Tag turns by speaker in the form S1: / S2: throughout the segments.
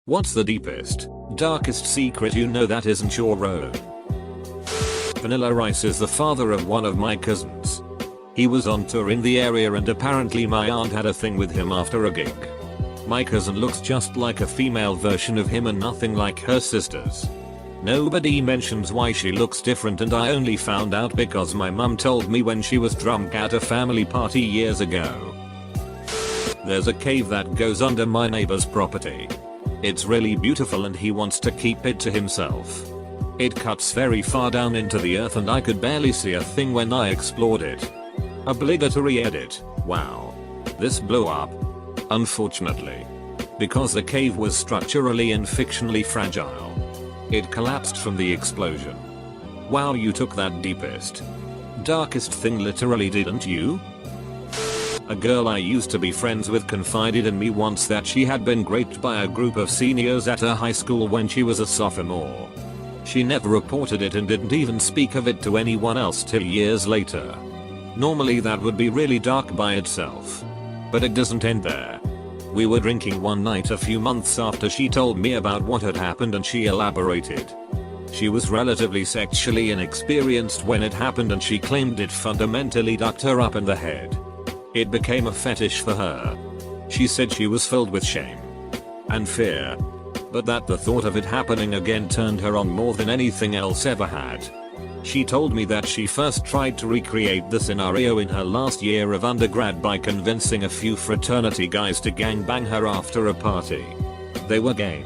S1: What's the deepest, darkest secret you know that isn't your own? Vanilla Rice is the father of one of my cousins. He was on tour in the area and apparently my aunt had a thing with him after a gig. My cousin looks just like a female version of him and nothing like her sisters. Nobody mentions why she looks different, and I only found out because my mum told me when she was drunk at a family party years ago. There's a cave that goes under my neighbor's property. It's really beautiful and he wants to keep it to himself. It cuts very far down into the earth and I could barely see a thing when I explored it. Obligatory edit. Wow. This blew up. Unfortunately. Because the cave was structurally and fictionally fragile. It collapsed from the explosion. Wow, you took that deepest, darkest thing literally, didn't you? A girl I used to be friends with confided in me once that she had been raped by a group of seniors at her high school when she was a sophomore. She never reported it and didn't even speak of it to anyone else till years later. Normally that would be really dark by itself. But it doesn't end there. We were drinking one night a few months after she told me about what had happened and she elaborated. She was relatively sexually inexperienced when it happened and she claimed it fundamentally ducked her up in the head. It became a fetish for her. She said she was filled with shame and fear, but that the thought of it happening again turned her on more than anything else ever had. She told me that she first tried to recreate the scenario in her last year of undergrad by convincing a few fraternity guys to gangbang her after a party. They were game.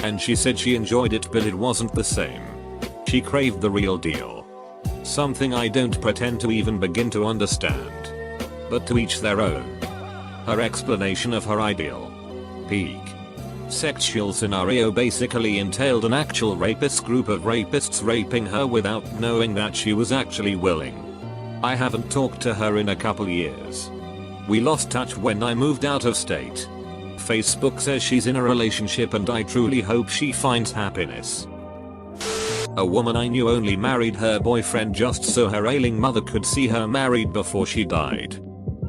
S1: And she said she enjoyed it, but it wasn't the same. She craved the real deal. Something I don't pretend to even begin to understand. But to each their own. Her explanation of her ideal peak sexual scenario basically entailed an actual rapist group of rapists raping her without knowing that she was actually willing. I haven't talked to her in a couple years. We lost touch when I moved out of state. Facebook says she's in a relationship and I truly hope she finds happiness. A woman I knew only married her boyfriend just so her ailing mother could see her married before she died.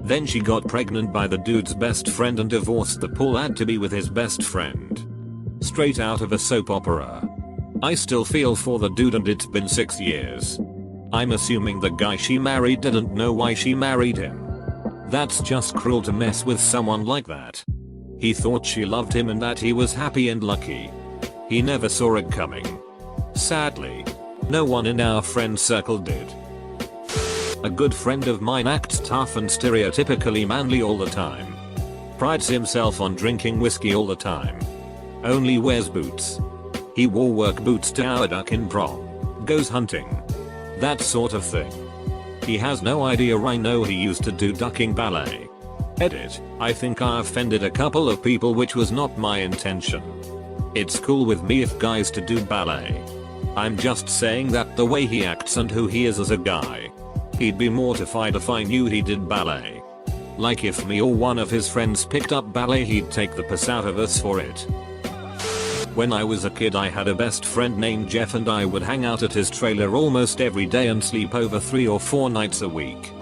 S1: Then she got pregnant by the dude's best friend and divorced the poor lad to be with his best friend. Straight out of a soap opera. I still feel for the dude and it's been 6 years. I'm assuming the guy she married didn't know why she married him. That's just cruel to mess with someone like that. He thought she loved him and that he was happy and lucky. He never saw it coming. Sadly, no one in our friend circle did. A good friend of mine acts tough and stereotypically manly all the time. Prides himself on drinking whiskey all the time. Only wears boots. He wore work boots to our duck in prom. Goes hunting. That sort of thing. He has no idea I know he used to do ducking ballet. Edit. I think I offended a couple of people, which was not my intention. It's cool with me if guys to do ballet. I'm just saying that the way he acts and who he is as a guy. He'd be mortified if I knew he did ballet. Like if me or one of his friends picked up ballet, he'd take the piss out of us for it. When I was a kid I had a best friend named Jeff and I would hang out at his trailer almost every day and sleep over 3 or 4 nights a week.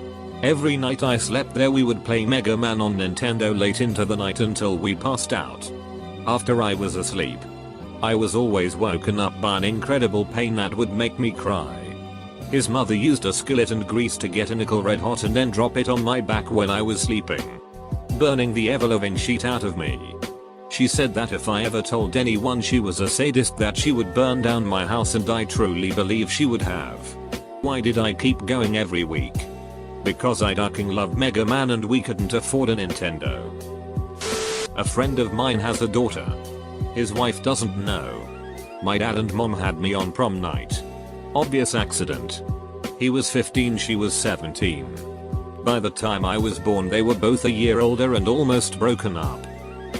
S1: Every night I slept there we would play Mega Man on Nintendo late into the night until we passed out. After I was asleep, I was always woken up by an incredible pain that would make me cry. His mother used a skillet and grease to get a nickel red hot and then drop it on my back when I was sleeping, burning the ever-loving shit out of me. She said that if I ever told anyone she was a sadist that she would burn down my house, and I truly believe she would have. Why did I keep going every week? Because I fucking loved Mega Man and we couldn't afford a Nintendo. A friend of mine has a daughter. His wife doesn't know. My dad and mom had me on prom night. Obvious accident. He was 15, she was 17. By the time I was born they were both a year older and almost broken up.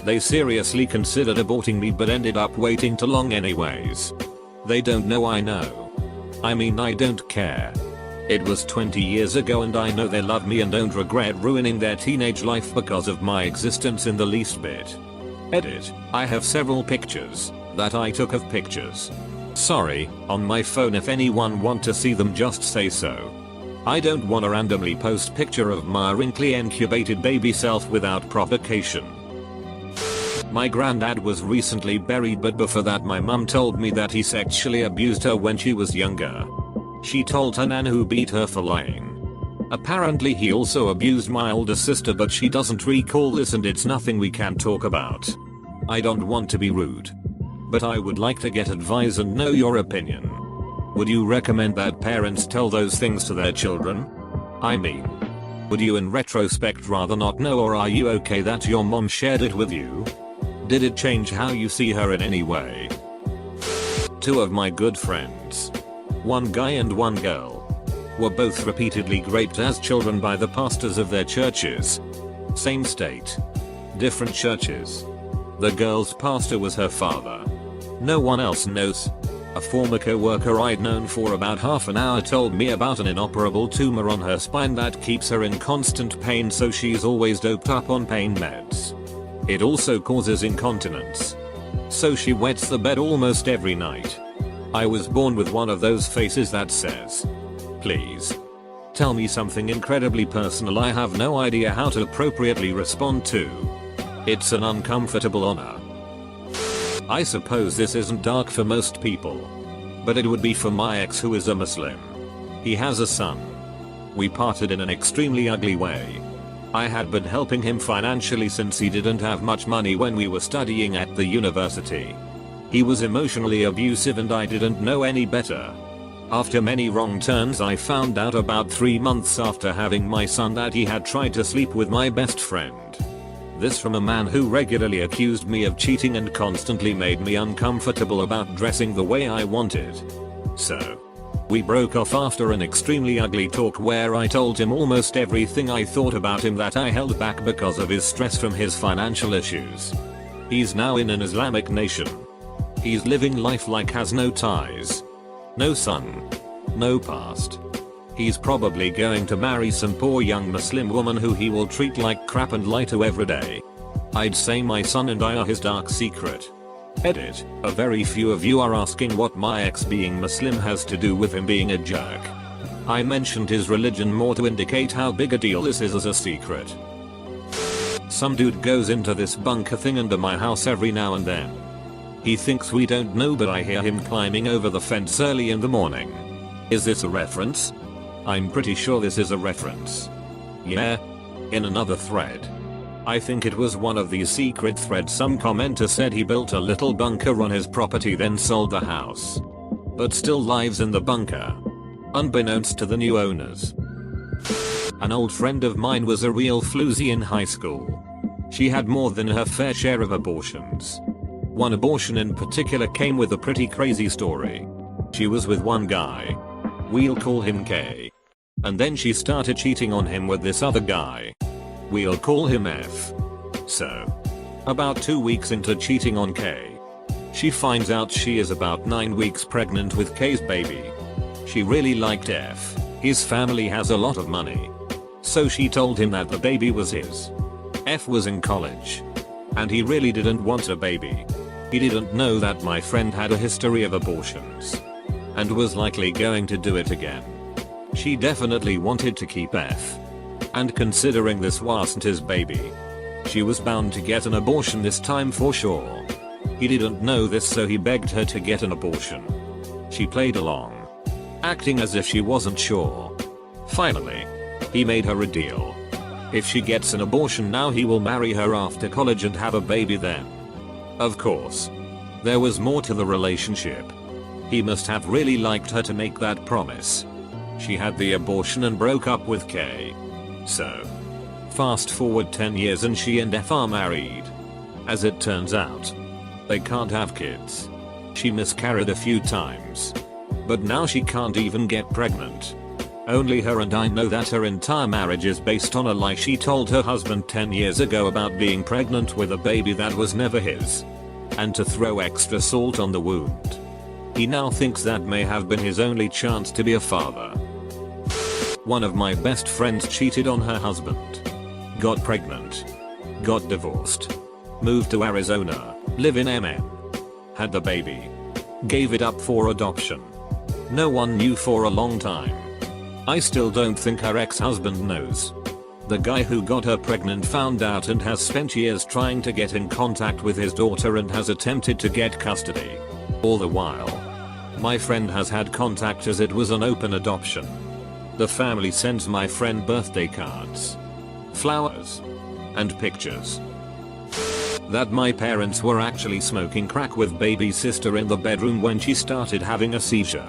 S1: They seriously considered aborting me but ended up waiting too long anyways. They don't know I know. I mean, I don't care. It was 20 years ago and I know they love me and don't regret ruining their teenage life because of my existence in the least bit. Edit. I have several pictures that I took of pictures. Sorry, on my phone. If anyone want to see them just say so. I don't wanna randomly post picture of my wrinkly incubated baby self without provocation. My granddad was recently buried, but before that my mum told me that he sexually abused her when she was younger. She told her nan who beat her for lying. Apparently he also abused my older sister, but she doesn't recall this and it's nothing we can talk about. I don't want to be rude, but I would like to get advice and know your opinion. Would you recommend that parents tell those things to their children? I mean, would you in retrospect rather not know, or are you okay that your mom shared it with you? Did it change how you see her in any way? Two of my good friends, one guy and one girl, were both repeatedly raped as children by the pastors of their churches. Same state, different churches. The girl's pastor was her father. No one else knows. A former co-worker I'd known for about half an hour told me about an inoperable tumor on her spine that keeps her in constant pain, so she's always doped up on pain meds. It also causes incontinence, so she wets the bed almost every night. I was born with one of those faces that says, "Please tell me something incredibly personal I have no idea how to appropriately respond to." It's an uncomfortable honor. I suppose this isn't dark for most people, but it would be for my ex, who is a Muslim. He has a son. We parted in an extremely ugly way. I had been helping him financially since he didn't have much money when we were studying at the university. He was emotionally abusive and I didn't know any better. After many wrong turns, I found out about 3 months after having my son that he had tried to sleep with my best friend. This from a man who regularly accused me of cheating and constantly made me uncomfortable about dressing the way I wanted. So, we broke off after an extremely ugly talk where I told him almost everything I thought about him that I held back because of his stress from his financial issues. He's now in an Islamic nation. He's living life like has no ties, no son, no past. He's probably going to marry some poor young Muslim woman who he will treat like crap and lie to every day. I'd say my son and I are his dark secret. Edit. A very few of you are asking what my ex being Muslim has to do with him being a jerk. I mentioned his religion more to indicate how big a deal this is as a secret. Some dude goes into this bunker thing under my house every now and then. He thinks we don't know, but I hear him climbing over the fence early in the morning. Is this a reference? I'm pretty sure this is a reference. Yeah? In another thread, I think it was one of these secret threads, some commenter said he built a little bunker on his property then sold the house, but still lives in the bunker, unbeknownst to the new owners. An old friend of mine was a real floozy in high school. She had more than her fair share of abortions. One abortion in particular came with a pretty crazy story. She was with one guy. We'll call him K. And then she started cheating on him with this other guy. We'll call him F. So, about 2 weeks into cheating on K, she finds out she is about 9 weeks pregnant with K's baby. She really liked F. His family has a lot of money, so she told him that the baby was his. F was in college, and he really didn't want a baby. He didn't know that my friend had a history of abortions, and was likely going to do it again. She definitely wanted to keep F, and considering this wasn't his baby, she was bound to get an abortion this time for sure. He didn't know this, so he begged her to get an abortion. She played along, acting as if she wasn't sure. Finally, he made her a deal. If she gets an abortion now, he will marry her after college and have a baby then. Of course, there was more to the relationship. He must have really liked her to make that promise. She had the abortion and broke up with K. So, fast forward 10 years and she and F are married. As it turns out, they can't have kids. She miscarried a few times, but now she can't even get pregnant. Only her and I know that her entire marriage is based on a lie she told her husband 10 years ago about being pregnant with a baby that was never his. And to throw extra salt on the wound, he now thinks that may have been his only chance to be a father. One of my best friends cheated on her husband, got pregnant, got divorced, moved to Arizona, live in MN, had the baby, gave it up for adoption. No one knew for a long time. I still don't think her ex-husband knows. The guy who got her pregnant found out and has spent years trying to get in contact with his daughter and has attempted to get custody. All the while, my friend has had contact as it was an open adoption. The family sends my friend birthday cards, flowers, and pictures. That my parents were actually smoking crack with baby sister in the bedroom when she started having a seizure.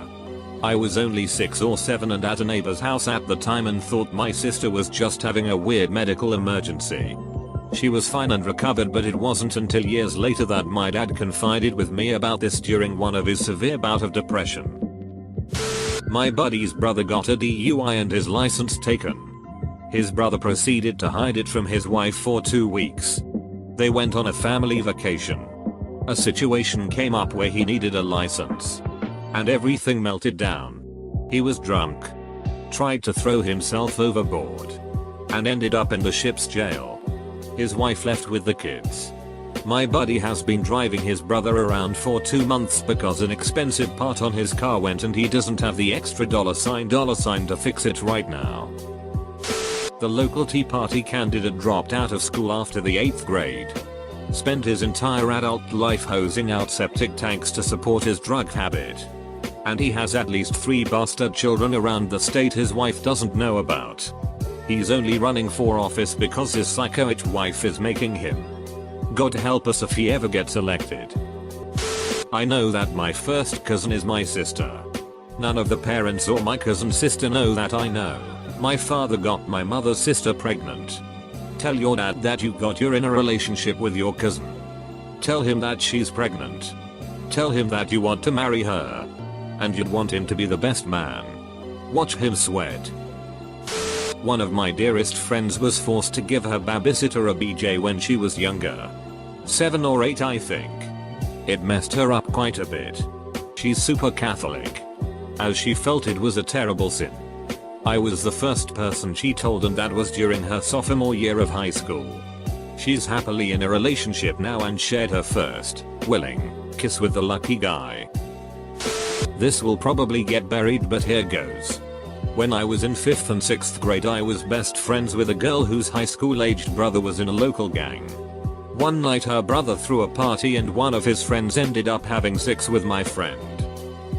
S1: I was only 6 or 7 and at a neighbor's house at the time and thought my sister was just having a weird medical emergency. She was fine and recovered, but it wasn't until years later that my dad confided with me about this during one of his severe bout of depression. My buddy's brother got a DUI and his license taken. His brother proceeded to hide it from his wife for 2 weeks. They went on a family vacation. A situation came up where he needed a license. And everything melted down. He was drunk, tried to throw himself overboard, and ended up in the ship's jail. His wife left with the kids. My buddy has been driving his brother around for 2 months because an expensive part on his car went and he doesn't have the extra dollar sign to fix it right now. The local Tea Party candidate dropped out of school after the 8th grade. Spent his entire adult life hosing out septic tanks to support his drug habit. And he has at least 3 bastard children around the state his wife doesn't know about. He's only running for office because his psychotic wife is making him. God help us if he ever gets elected. I know that my first cousin is my sister. None of the parents or my cousin's sister know that I know. My father got my mother's sister pregnant. Tell your dad that you got you're in a relationship with your cousin. Tell him that she's pregnant. Tell him that you want to marry her. And you'd want him to be the best man. Watch him sweat. One of my dearest friends was forced to give her babysitter a BJ when she was younger. 7 or 8 I think. It messed her up quite a bit. She's super Catholic, as she felt it was a terrible sin. I was the first person she told, and that was during her sophomore year of high school. She's happily in a relationship now and shared her first, willing, kiss with the lucky guy. This will probably get buried, but here goes. When I was in 5th and 6th grade I was best friends with a girl whose high school aged brother was in a local gang. One night her brother threw a party and one of his friends ended up having sex with my friend.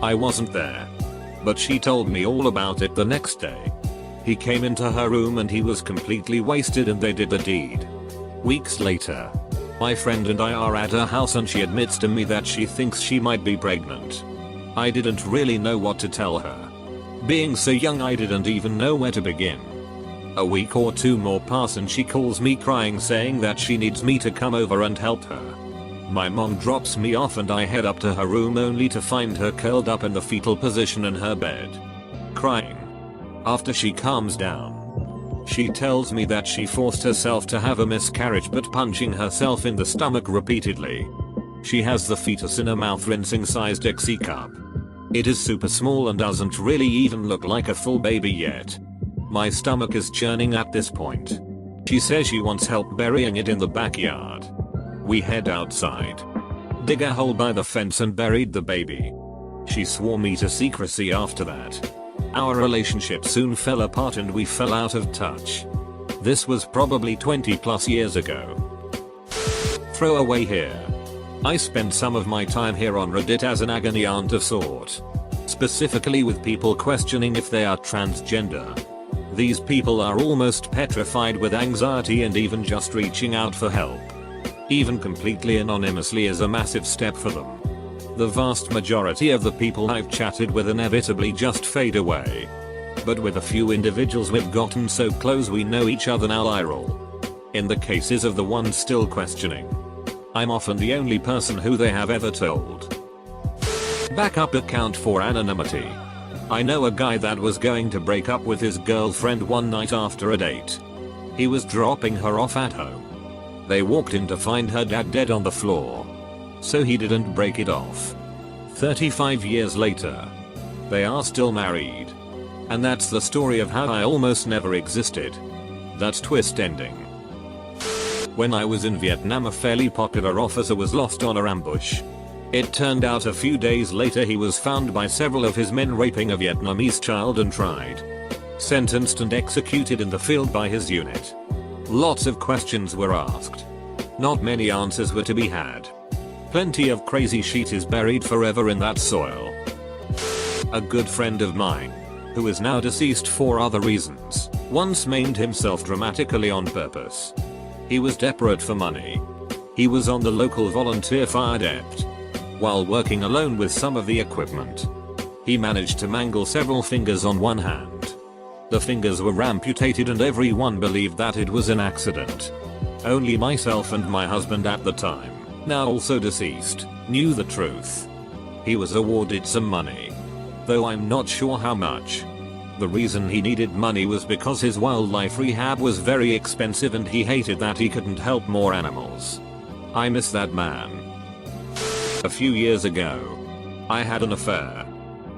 S1: I wasn't there, but she told me all about it the next day. He came into her room and he was completely wasted and they did the deed. Weeks later, my friend and I are at her house and she admits to me that she thinks she might be pregnant. I didn't really know what to tell her. Being so young I didn't even know where to begin. A week or 2 more pass and she calls me crying saying that she needs me to come over and help her. My mom drops me off and I head up to her room only to find her curled up in the fetal position in her bed, crying. After she calms down, she tells me that she forced herself to have a miscarriage but punching herself in the stomach repeatedly. She has the fetus in a mouth rinsing sized Dixie cup. It is super small and doesn't really even look like a full baby yet. My stomach is churning at this point. She says she wants help burying it in the backyard. We head outside, dig a hole by the fence and buried the baby. She swore me to secrecy after that. Our relationship soon fell apart and we fell out of touch. This was probably 20+ years ago. Throwaway here. I spend some of my time here on Reddit as an agony aunt of sort. Specifically with people questioning if they are transgender. These people are almost petrified with anxiety and even just reaching out for help, even completely anonymously, is a massive step for them. The vast majority of the people I've chatted with inevitably just fade away. But with a few individuals we've gotten so close we know each other now I roll. In the cases of the ones still questioning, I'm often the only person who they have ever told. Backup account for anonymity. I know a guy that was going to break up with his girlfriend one night after a date. He was dropping her off at home. They walked in to find her dad dead on the floor. So he didn't break it off. 35 years later, they are still married. And that's the story of how I almost never existed. That twist ending. When I was in Vietnam, a fairly popular officer was lost on a ambush. It turned out a few days later he was found by several of his men raping a Vietnamese child and tried. sentenced and executed in the field by his unit. Lots of questions were asked. Not many answers were to be had. Plenty of crazy shit is buried forever in that soil. A good friend of mine, who is now deceased for other reasons, once maimed himself dramatically on purpose. He was desperate for money. He was on the local volunteer fire depot. While working alone with some of the equipment, he managed to mangle several fingers on one hand. The fingers were amputated and everyone believed that it was an accident. Only myself and my husband at the time, now also deceased, knew the truth. He was awarded some money, though I'm not sure how much. The reason he needed money was because his wildlife rehab was very expensive and he hated that he couldn't help more animals. I miss that man. A few years ago, I had an affair.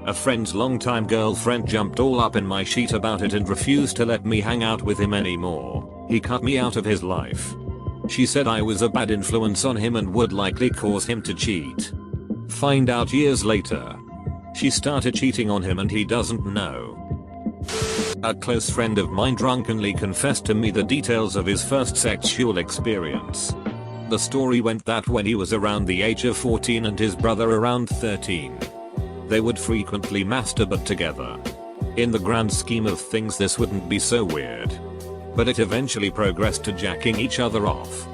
S1: A friend's longtime girlfriend jumped all up in my sheet about it and refused to let me hang out with him anymore. He cut me out of his life. She said I was a bad influence on him and would likely cause him to cheat. Find out years later, she started cheating on him and he doesn't know. A close friend of mine drunkenly confessed to me the details of his first sexual experience. The story went that when he was around the age of 14 and his brother around 13, they would frequently masturbate together. In the grand scheme of things this wouldn't be so weird. But it eventually progressed to jacking each other off.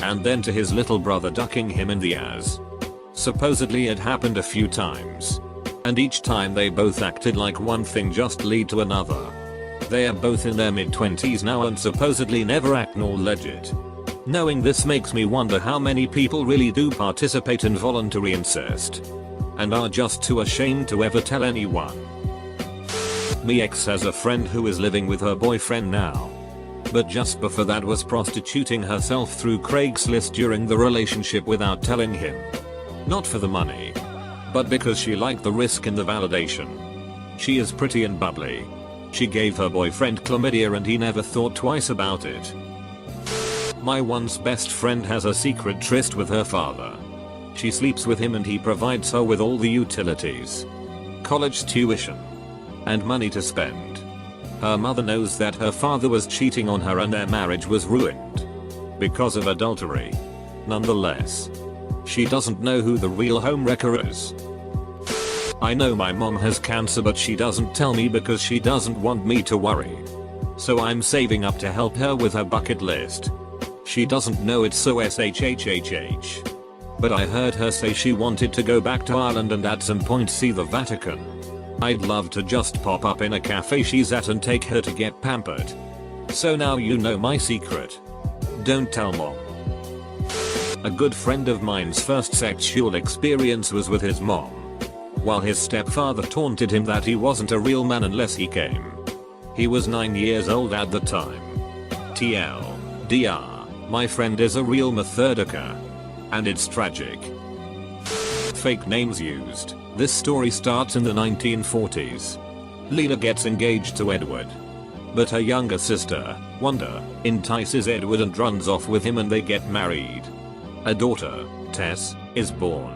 S1: And then to his little brother ducking him in the ass. Supposedly it happened a few times. And each time they both acted like one thing just lead to another. They are both in their mid-20s now and supposedly never act nor legit. Knowing this makes me wonder how many people really do participate in voluntary incest. And are just too ashamed to ever tell anyone. My ex has a friend who is living with her boyfriend now. But just before that was prostituting herself through Craigslist during the relationship without telling him. Not for the money, but because she liked the risk and the validation. She is pretty and bubbly. She gave her boyfriend chlamydia and he never thought twice about it. My once best friend has a secret tryst with her father. She sleeps with him and he provides her with all the utilities, college tuition, and money to spend. Her mother knows that her father was cheating on her and their marriage was ruined because of adultery. Nonetheless, she doesn't know who the real homewrecker is. I know my mom has cancer but she doesn't tell me because she doesn't want me to worry. So I'm saving up to help her with her bucket list. She doesn't know it's so SHHHH. But I heard her say she wanted to go back to Ireland and at some point see the Vatican. I'd love to just pop up in a cafe she's at and take her to get pampered. So now you know my secret. Don't tell mom. A good friend of mine's first sexual experience was with his mom. While his stepfather taunted him that he wasn't a real man unless he came. He was 9 years old at the time. TLDR, my friend is a real methodica. And it's tragic. Fake names used. This story starts in the 1940s. Lena gets engaged to Edward. But her younger sister, Wanda, entices Edward and runs off with him and they get married. A daughter, Tess, is born.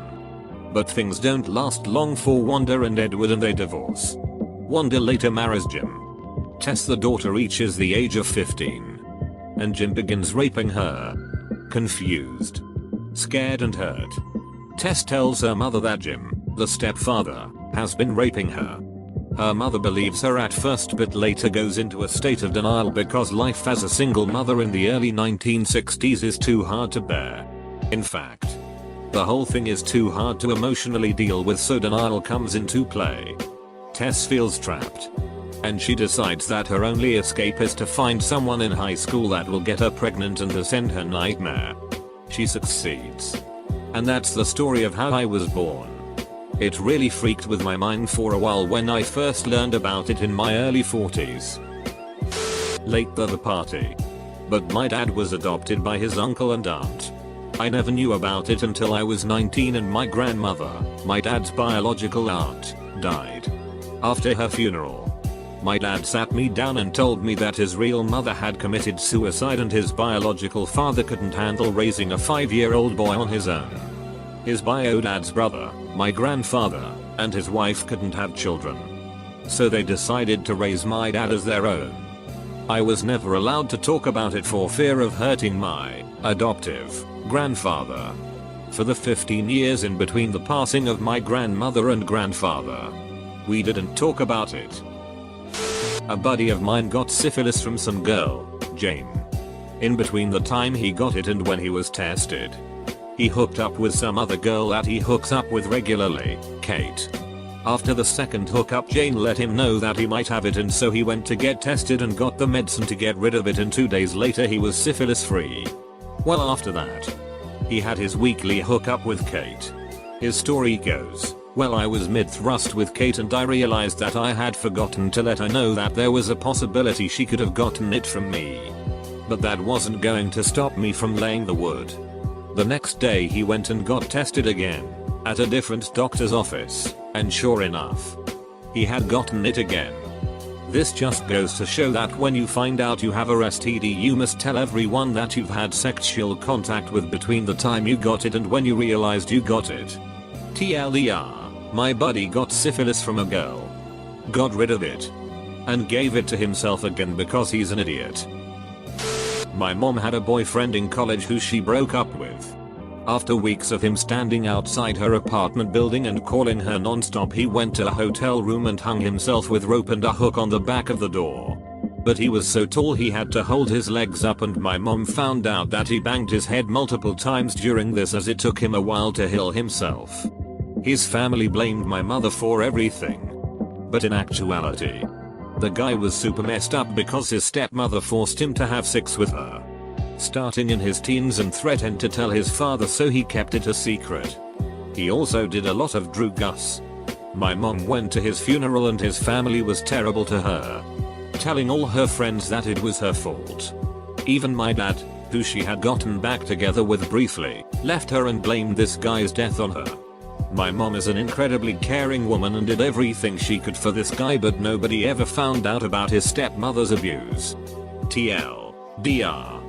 S1: But things don't last long for Wanda and Edward and they divorce. Wanda later marries Jim. Tess the daughter reaches the age of 15. And Jim begins raping her. Confused, scared and hurt, Tess tells her mother that Jim, the stepfather, has been raping her. Her mother believes her at first but later goes into a state of denial because life as a single mother in the early 1960s is too hard to bear. In fact, the whole thing is too hard to emotionally deal with, so denial comes into play. Tess feels trapped. And she decides that her only escape is to find someone in high school that will get her pregnant and to end her nightmare. She succeeds. And that's the story of how I was born. It really freaked with my mind for a while when I first learned about it in my early 40s. Late to the party. But my dad was adopted by his uncle and aunt. I never knew about it until I was 19 and my grandmother, my dad's biological aunt, died. After her funeral, my dad sat me down and told me that his real mother had committed suicide and his biological father couldn't handle raising a 5-year-old boy on his own. His bio dad's brother, my grandfather, and his wife couldn't have children. So they decided to raise my dad as their own. I was never allowed to talk about it for fear of hurting my adoptive grandfather. For the 15 years in between the passing of my grandmother and grandfather, we didn't talk about it. A buddy of mine got syphilis from some girl, Jane. In between the time he got it and when he was tested, he hooked up with some other girl that he hooks up with regularly, Kate. After the second hookup, Jane let him know that he might have it, and so he went to get tested and got the medicine to get rid of it, and 2 days later he was syphilis free. Well, after that, he had his weekly hookup with Kate. His story goes, well, I was mid-thrust with Kate and I realized that I had forgotten to let her know that there was a possibility she could have gotten it from me. But that wasn't going to stop me from laying the wood. The next day he went and got tested again, at a different doctor's office, and sure enough, he had gotten it again. This just goes to show that when you find out you have a STD, you must tell everyone that you've had sexual contact with between the time you got it and when you realized you got it. TLDR, my buddy got syphilis from a girl, got rid of it, and gave it to himself again because he's an idiot. My mom had a boyfriend in college who she broke up with. After weeks of him standing outside her apartment building and calling her non-stop, he went to a hotel room and hung himself with rope and a hook on the back of the door. But he was so tall he had to hold his legs up, and my mom found out that he banged his head multiple times during this, as it took him a while to heal himself. His family blamed my mother for everything. But in actuality, the guy was super messed up because his stepmother forced him to have sex with her, starting in his teens, and threatened to tell his father, so he kept it a secret. He also did a lot of drugs. My mom went to his funeral and his family was terrible to her, telling all her friends that it was her fault. Even my dad, who she had gotten back together with briefly, left her and blamed this guy's death on her. My mom is an incredibly caring woman and did everything she could for this guy, but nobody ever found out about his stepmother's abuse. TLDR.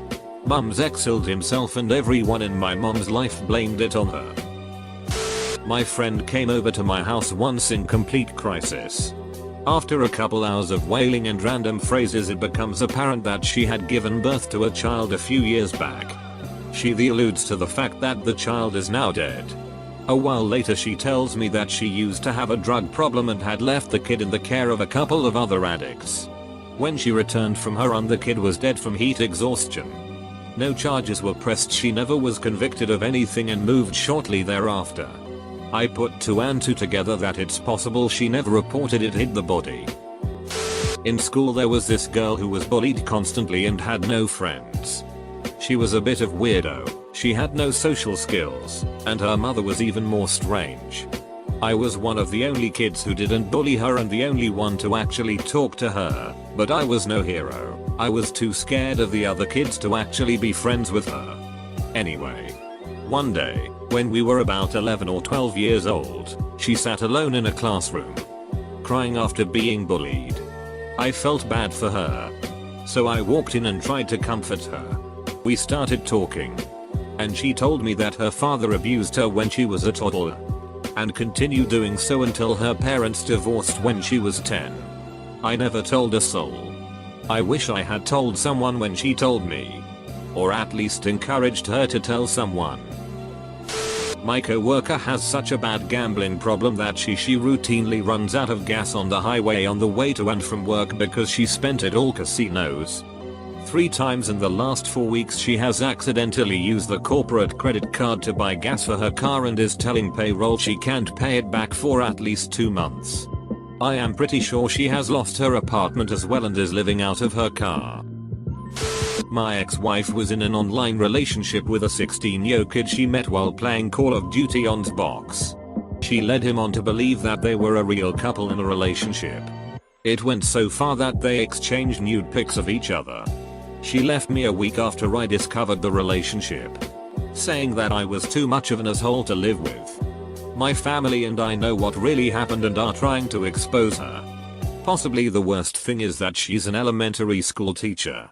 S1: Mum's ex-killed himself and everyone in my mom's life blamed it on her. My friend came over to my house once in complete crisis. After a couple hours of wailing and random phrases, it becomes apparent that she had given birth to a child a few years back. She alludes to the fact that the child is now dead. A while later she tells me that she used to have a drug problem and had left the kid in the care of a couple of other addicts. When she returned from her run, the kid was dead from heat exhaustion. No charges were pressed, she never was convicted of anything and moved shortly thereafter. I put 2 and 2 together that it's possible she never reported it hid the body. In school there was this girl who was bullied constantly and had no friends. She was a bit of weirdo, she had no social skills, and her mother was even more strange. I was one of the only kids who didn't bully her and the only one to actually talk to her, but I was no hero. I was too scared of the other kids to actually be friends with her. Anyway, one day, when we were about 11 or 12 years old, she sat alone in a classroom, crying after being bullied. I felt bad for her, so I walked in and tried to comfort her. We started talking, and she told me that her father abused her when she was a toddler, and continued doing so until her parents divorced when she was 10. I never told a soul. I wish I had told someone when she told me, or at least encouraged her to tell someone. My coworker has such a bad gambling problem that she routinely runs out of gas on the highway on the way to and from work because she spent it all casinos. 3 times in the last 4 weeks she has accidentally used the corporate credit card to buy gas for her car and is telling payroll she can't pay it back for at least 2 months. I am pretty sure she has lost her apartment as well and is living out of her car. My ex-wife was in an online relationship with a 16-year-old kid she met while playing Call of Duty on Xbox. She led him on to believe that they were a real couple in a relationship. It went so far that they exchanged nude pics of each other. She left me a week after I discovered the relationship, saying that I was too much of an asshole to live with. My family and I know what really happened and are trying to expose her. Possibly the worst thing is that she's an elementary school teacher.